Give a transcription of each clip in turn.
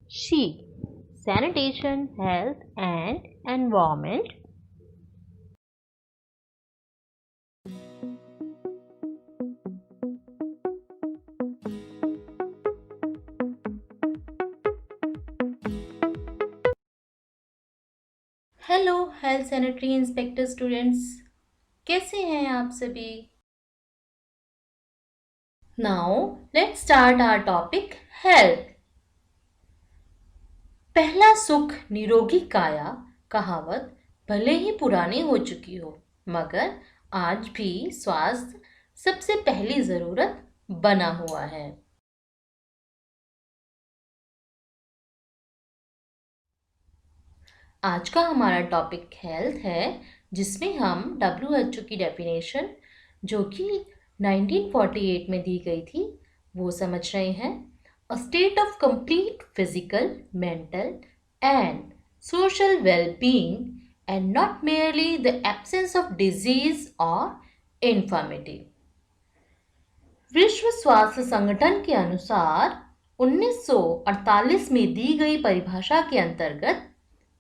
She, sanitation, health and environment. Hello health sanitary inspector students, कैसे हैं आप सभी? Now let's start our topic health. पहला सुख निरोगी काया कहावत भले ही पुरानी हो चुकी हो, मगर आज भी स्वास्थ्य सबसे पहली जरूरत बना हुआ है। आज का हमारा टॉपिक हेल्थ है, जिसमें हम WHO की डेफिनेशन जो कि 1948 में दी गई थी वो समझ रहे हैं। A state of complete physical, mental and social wellbeing and not merely the absence of disease और इन्फर्मिटी। विश्व स्वास्थ्य संगठन के अनुसार 1948 में दी गई परिभाषा के अंतर्गत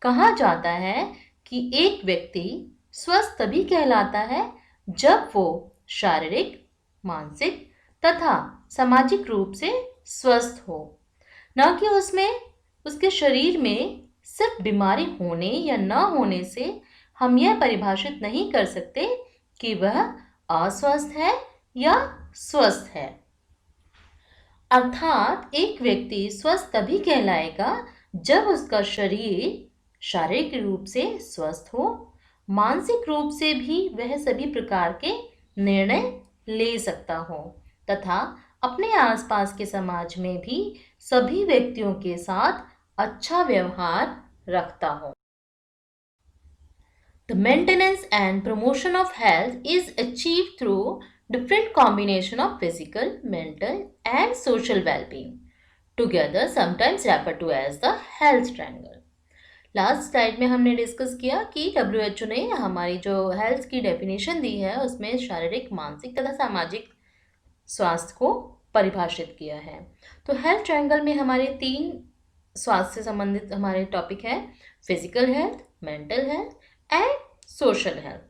कहा जाता है कि एक व्यक्ति स्वस्थ तभी कहलाता है जब वो शारीरिक, मानसिक तथा सामाजिक रूप से स्वस्थ हो, न कि उसमें उसके शरीर में सिर्फ बीमारी होने या न होने से हम यह परिभाषित नहीं कर सकते कि वह अस्वस्थ है या स्वस्थ है। अर्थात एक व्यक्ति स्वस्थ तभी कहलाएगा जब उसका शरीर शारीरिक रूप से स्वस्थ हो, मानसिक रूप से भी वह सभी प्रकार के निर्णय ले सकता हो तथा अपने आसपास के समाज में भी सभी व्यक्तियों के साथ अच्छा व्यवहार रखता हो। The maintenance and promotion of health is achieved through different combination of physical, mental and social well-being, together sometimes referred to as the health triangle. Last slide में हमने डिस्कस किया कि WHO ने हमारी जो हेल्थ की डेफिनेशन दी है उसमें शारीरिक, मानसिक तथा सामाजिक स्वास्थ्य को परिभाषित किया है। तो हेल्थ ट्रायंगल में हमारे 3 स्वास्थ्य से संबंधित हमारे टॉपिक है: physical health, mental health and social health.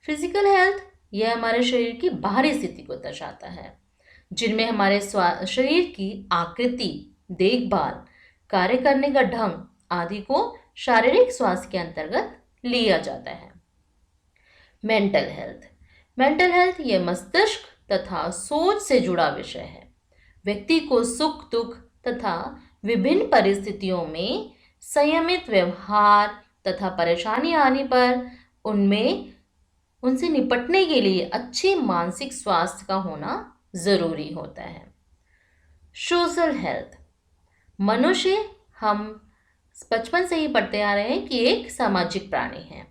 Physical health यह हमारे शरीर की बाहरी स्थिति को दर्शाता है, जिनमें हमारे शरीर की आकृति, देखभाल, कार्य करने का ढंग आदि को शारीरिक स्वास्थ्य के अंतर्गत लिया जाता है। मेंटल हेल्थ यह मस्तिष्क तथा सोच से जुड़ा विषय है। व्यक्ति को सुख दुख तथा विभिन्न परिस्थितियों में संयमित व्यवहार तथा परेशानी आने पर उनमें उनसे निपटने के लिए अच्छे मानसिक स्वास्थ्य का होना जरूरी होता है। सोशल हेल्थ, मनुष्य हम बचपन से ही पढ़ते आ रहे हैं कि एक सामाजिक प्राणी है।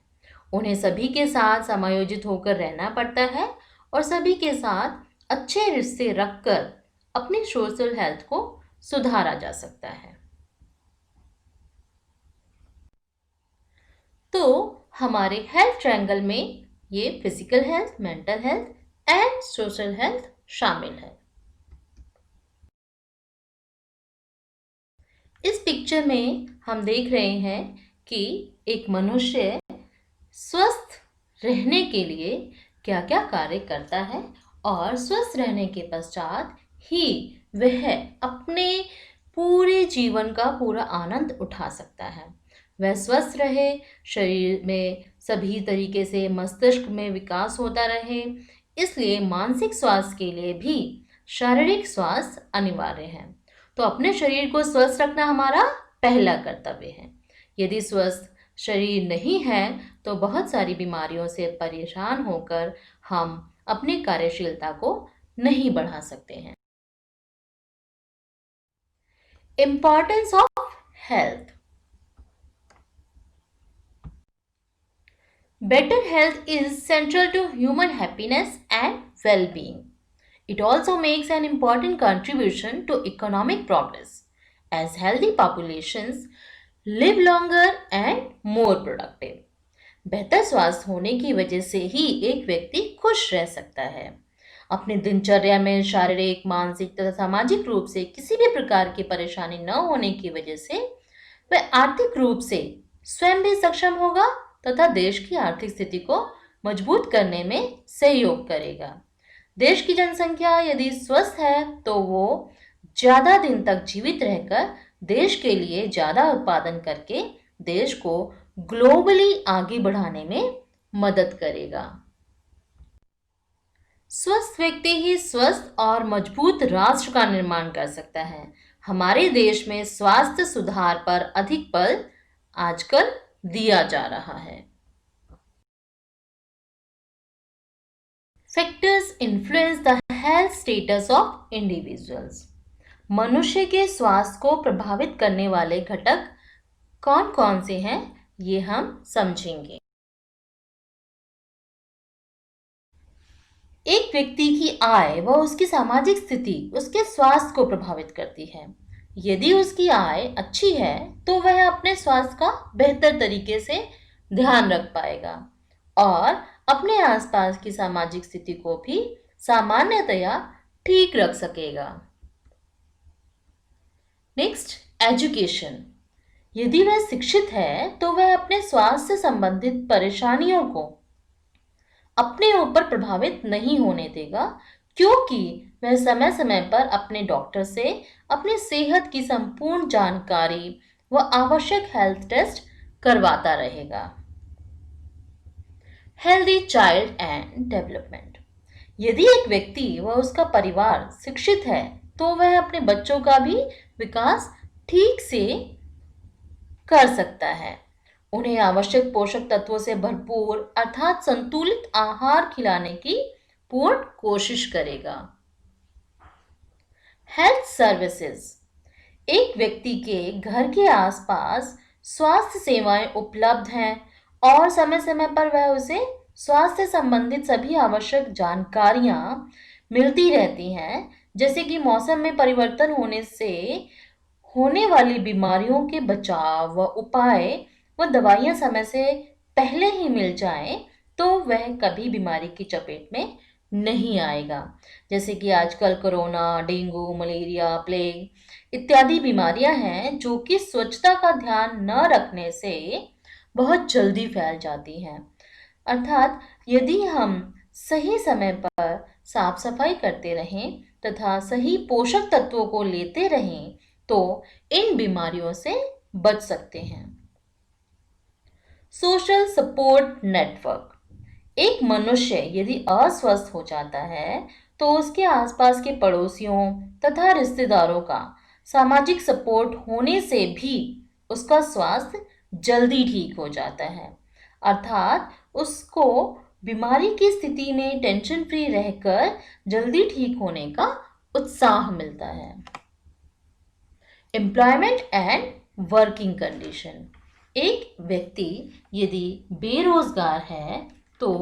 उन्हें सभी के साथ समायोजित होकर रहना पड़ता है और सभी के साथ अच्छे रिश्ते रखकर अपनी सोशल हेल्थ को सुधारा जा सकता है। तो हमारे हेल्थ ट्रायंगल में ये physical health, mental health and social health शामिल है। इस पिक्चर में हम देख रहे हैं कि एक मनुष्य स्वस्थ रहने के लिए क्या क्या कार्य करता है और स्वस्थ रहने के पश्चात ही वह अपने पूरे जीवन का पूरा आनंद उठा सकता है। वह स्वस्थ रहे, शरीर में सभी तरीके से मस्तिष्क में विकास होता रहे, इसलिए मानसिक स्वास्थ्य के लिए भी शारीरिक स्वास्थ्य अनिवार्य है। तो अपने शरीर को स्वस्थ रखना हमारा पहला कर्तव्य है। यदि स्वस्थ शरीर नहीं है तो बहुत सारी बीमारियों से परेशान होकर हम अपनी कार्यशीलता को नहीं बढ़ा सकते हैं। Importance of health. Better health is central to human happiness and well-being. It also makes an important contribution to economic progress, as healthy populations live longer and more productive. बेहतर स्वास्थ्य होने की वजह से ही एक व्यक्ति खुश रह सकता है, अपनी दिनचर्या में शारीरिक, मानसिक तथा सामाजिक रूप से किसी भी प्रकार की परेशानी न होने की वजह से वह आर्थिक रूप से स्वयं भी सक्षम होगा तथा देश की आर्थिक स्थिति को मजबूत करने में सहयोग करेगा। देश की जनसंख्या यदि स्वस्थ है तो वो ज्यादा दिन तक जीवित रहकर देश के लिए ज्यादा उत्पादन करके देश को ग्लोबली आगे बढ़ाने में मदद करेगा। स्वस्थ व्यक्ति ही स्वस्थ और मजबूत राष्ट्र का निर्माण कर सकता है। हमारे देश में स्वास्थ्य सुधार पर अधिक बल आजकल दिया जा रहा है। Factors influence the health status of individuals. मनुष्य के स्वास्थ्य को प्रभावित करने वाले घटक कौन कौन से हैं, ये हम समझेंगे। एक व्यक्ति की आय व उसकी सामाजिक स्थिति उसके स्वास्थ्य को प्रभावित करती है। यदि उसकी आय अच्छी है तो वह अपने स्वास्थ्य का बेहतर तरीके से ध्यान रख पाएगा और अपने आसपास की सामाजिक स्थिति को भी सामान्यतया ठीक रख सकेगा। Next, education. यदि वह शिक्षित है तो वह अपने स्वास्थ्य से संबंधित परेशानियों को अपने ऊपर प्रभावित नहीं होने देगा, क्योंकि वह समय समय पर अपने डॉक्टर से अपनी सेहत की संपूर्ण जानकारी व आवश्यक हेल्थ टेस्ट करवाता रहेगा। Healthy child and development. यदि एक व्यक्ति व उसका परिवार शिक्षित है तो वह अपने बच्चों का भी विकास ठीक से कर सकता है। उन्हें आवश्यक पोषक तत्वों से भरपूर अर्थात संतुलित आहार खिलाने की पूर्ण कोशिश करेगा। Health services. एक व्यक्ति के घर के आसपास स्वास्थ्य सेवाएं उपलब्ध हैं और समय समय पर वह उसे स्वास्थ्य संबंधित सभी आवश्यक जानकारियां मिलती रहती हैं, जैसे कि मौसम में परिवर्तन होने से होने वाली बीमारियों के बचाव व उपाय व दवाइयां समय से पहले ही मिल जाएं तो वह कभी बीमारी की चपेट में नहीं आएगा। जैसे कि आजकल कोरोना, डेंगू, मलेरिया, प्लेग इत्यादि बीमारियां हैं जो कि स्वच्छता का ध्यान न रखने से बहुत जल्दी फैल जाती हैं। अर्थात यदि हम सही समय पर साफ सफाई करते रहें तथा सही पोषक तत्वों को लेते रहें तो इन बीमारियों से बच सकते हैं। Social support network. एक मनुष्य यदि अस्वस्थ हो जाता है तो उसके आसपास के पड़ोसियों तथा रिश्तेदारों का सामाजिक सपोर्ट होने से भी उसका स्वास्थ्य जल्दी ठीक हो जाता है। अर्थात उसको बीमारी की स्थिति में टेंशन फ्री रहकर जल्दी ठीक होने का उत्साह मिलता है। Employment and working condition. एक व्यक्ति यदि बेरोजगार है तो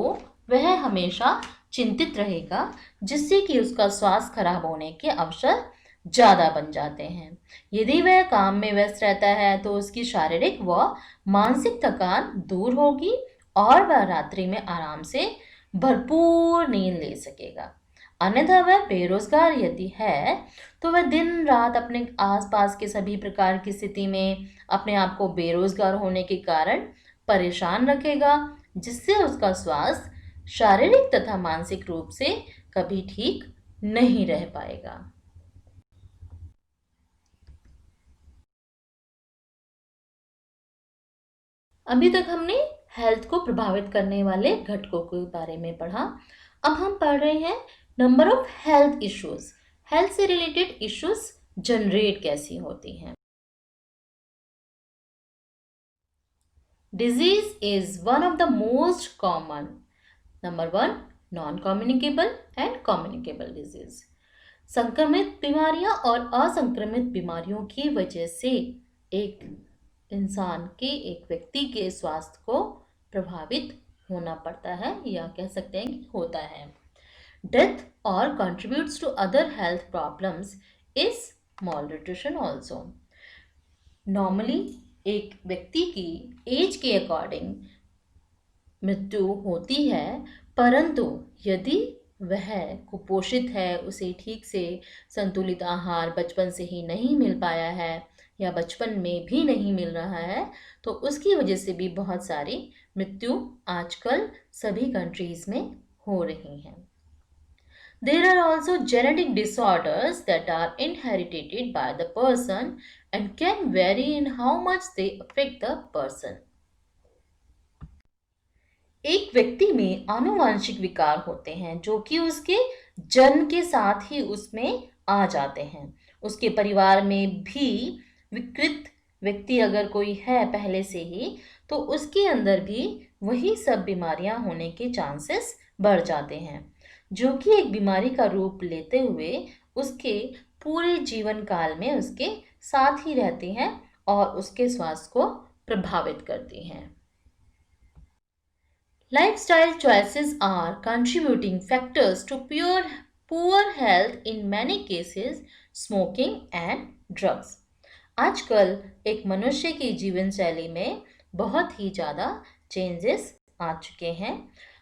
वह हमेशा चिंतित रहेगा, जिससे कि उसका स्वास्थ्य खराब होने के अवसर ज़्यादा बन जाते हैं। यदि वह काम में व्यस्त रहता है तो उसकी शारीरिक व मानसिक थकान दूर होगी और वह रात्रि में आराम से भरपूर नींद ले सकेगा। अन्यथा वह बेरोजगार यदि है तो वह दिन रात अपने आसपास के सभी प्रकार की स्थिति में अपने आप को बेरोजगार होने के कारण परेशान रखेगा, जिससे उसका स्वास्थ्य शारीरिक तथा मानसिक रूप से कभी ठीक नहीं रह पाएगा। अभी तक हमने हेल्थ को प्रभावित करने वाले घटकों के बारे में पढ़ा। अब हम पढ़ रहे हैं number of health issues. Health से रिलेटेड इश्यूज जनरेट कैसी होती हैं। Disease is one of the most common. Number 1, non communicable and communicable disease. संक्रमित बीमारियां और असंक्रमित बीमारियों की वजह से एक इंसान के, एक व्यक्ति के स्वास्थ्य को प्रभावित होना पड़ता है या कह सकते हैं कि होता है। डेथ और contributes to other health problems is malnutrition also. Normally एक व्यक्ति की एज के अकॉर्डिंग मृत्यु होती है, परंतु यदि वह कुपोषित है, उसे ठीक से संतुलित आहार बचपन से ही नहीं मिल पाया है या बचपन में भी नहीं मिल रहा है, तो उसकी वजह से भी बहुत सारी मृत्यु आजकल सभी कंट्रीज में हो रही हैं। There are also genetic disorders that are inherited by the person and can vary in how much they affect the person. एक व्यक्ति में आनुवांशिक विकार होते हैं जो कि उसके जन्म के साथ ही उसमें आ जाते हैं। उसके परिवार में भी विकृत व्यक्ति अगर कोई है पहले से ही, तो उसके अंदर भी वही सब बीमारियां होने के चांसेस बढ़ जाते हैं, जो कि एक बीमारी का रूप लेते हुए उसके पूरे जीवन काल में उसके साथ ही रहती हैं और उसके स्वास्थ्य को प्रभावित करती हैं। Lifestyle choices are contributing factors to poor health in many cases, smoking and drugs. आजकल एक मनुष्य की जीवन शैली में बहुत ही ज़्यादा चेंजेस आ चुके हैं।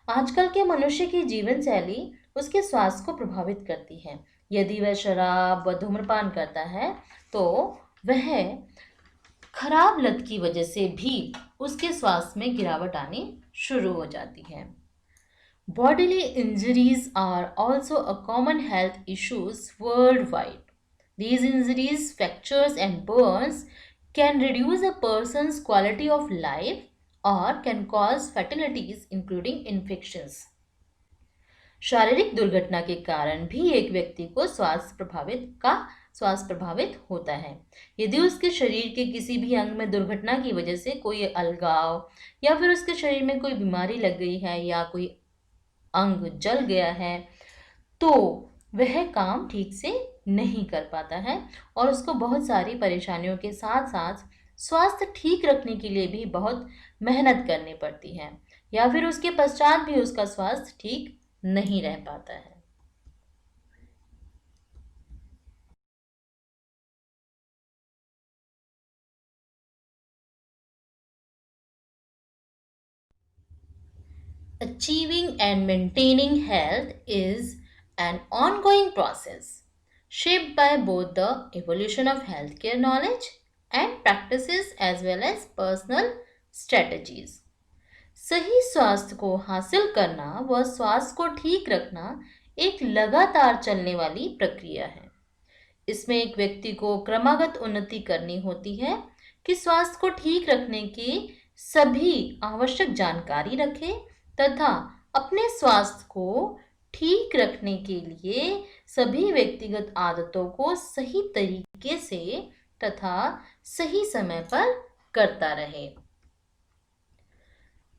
आजकल के मनुष्य की जीवन शैली उसके स्वास्थ्य को प्रभावित करती है। यदि वह शराब व धूम्रपान करता है तो वह खराब लत की वजह से भी उसके स्वास्थ्य में गिरावट आनी शुरू हो जाती है। Bodily injuries are also a common health issues worldwide. These injuries, fractures and burns can reduce a person's quality of life or can cause fatalities including infections. शारीरिक दुर्घटना के कारण भी एक व्यक्ति को स्वास्थ्य प्रभावित होता है। यदि उसके शरीर के किसी भी अंग में दुर्घटना की वजह से कोई अलगाव या फिर उसके शरीर में कोई बीमारी लग गई है या कोई अंग जल गया है, तो वह काम ठीक से नहीं कर पाता है और उसको बहुत सारी परेशानियों के साथ साथ स्वास्थ्य ठीक रखने के लिए भी बहुत मेहनत करनी पड़ती है, या फिर उसके पश्चात भी उसका स्वास्थ्य ठीक नहीं रह पाता है। Achieving and maintaining health is an ongoing process shaped by both the evolution of healthcare knowledge and practices as well as personal strategies. सही स्वास्थ्य को हासिल करना व स्वास्थ्य को ठीक रखना एक लगातार चलने वाली प्रक्रिया है। इसमें एक व्यक्ति को क्रमागत उन्नति करनी होती है कि स्वास्थ्य को ठीक रखने की सभी आवश्यक जानकारी रखे तथा अपने स्वास्थ्य को ठीक रखने के लिए सभी व्यक्तिगत आदतों को सही तरीके से तथा सही समय पर करता रहे।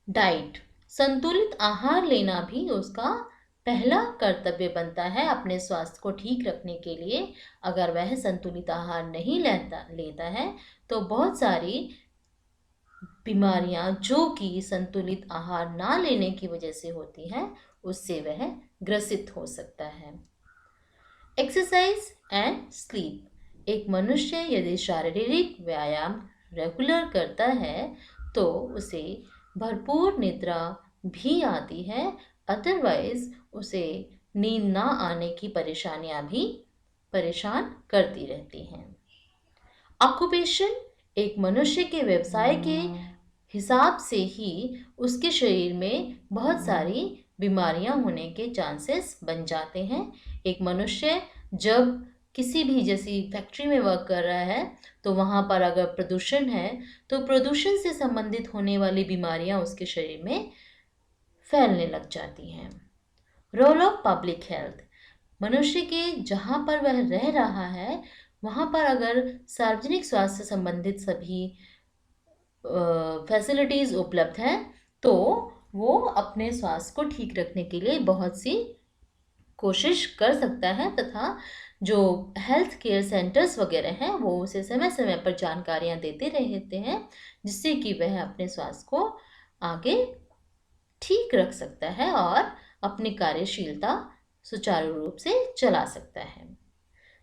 डाइट, संतुलित आहार लेना भी उसका पहला कर्तव्य बनता है अपने स्वास्थ्य को ठीक रखने के लिए। अगर वह संतुलित आहार नहीं लेता है तो बहुत सारी बीमारियां जो कि संतुलित आहार ना लेने की वजह से होती हैं, उससे वह ग्रसित हो सकता है। एक्सरसाइज एंड स्लीप, एक मनुष्य यदि शारीरिक व्यायाम रेगुलर करता है तो उसे भरपूर निद्रा भी आती है, अदरवाइज उसे नींद ना आने की परेशानियां भी परेशान करती रहती हैं। ऑक्यूपेशन, एक मनुष्य के व्यवसाय के हिसाब से ही उसके शरीर में बहुत सारी बीमारियां होने के चांसेस बन जाते हैं। एक मनुष्य जब किसी भी जैसी फैक्ट्री में वर्क कर रहा है तो वहाँ पर अगर प्रदूषण है तो प्रदूषण से संबंधित होने वाली बीमारियां उसके शरीर में फैलने लग जाती हैं। रोल ऑफ पब्लिक हेल्थ, मनुष्य के जहाँ पर वह रह रहा है वहाँ पर अगर सार्वजनिक स्वास्थ्य से संबंधित सभी फैसिलिटीज़ उपलब्ध हैं तो वो अपने स्वास्थ्य को ठीक रखने के लिए बहुत सी कोशिश कर सकता है तथा जो हेल्थ केयर सेंटर्स वगैरह हैं वो उसे समय समय पर जानकारियाँ देते रहते हैं, जिससे कि वह अपने स्वास्थ्य को आगे ठीक रख सकता है और अपनी कार्यशीलता सुचारू रूप से चला सकता है।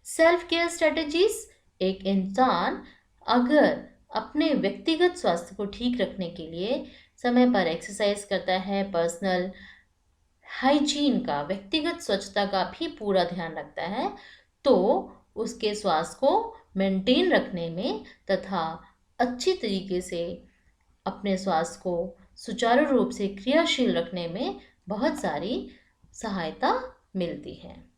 सेल्फ केयर स्ट्रेटजीज, एक इंसान अगर अपने व्यक्तिगत स्वास्थ्य को ठीक रखने के लिए समय पर एक्सरसाइज करता है, पर्सनल हाइजीन का, व्यक्तिगत स्वच्छता का भी पूरा ध्यान रखता है, तो उसके स्वास्थ्य को मेंटेन रखने में तथा अच्छी तरीके से अपने स्वास्थ्य को सुचारू रूप से क्रियाशील रखने में बहुत सारी सहायता मिलती है।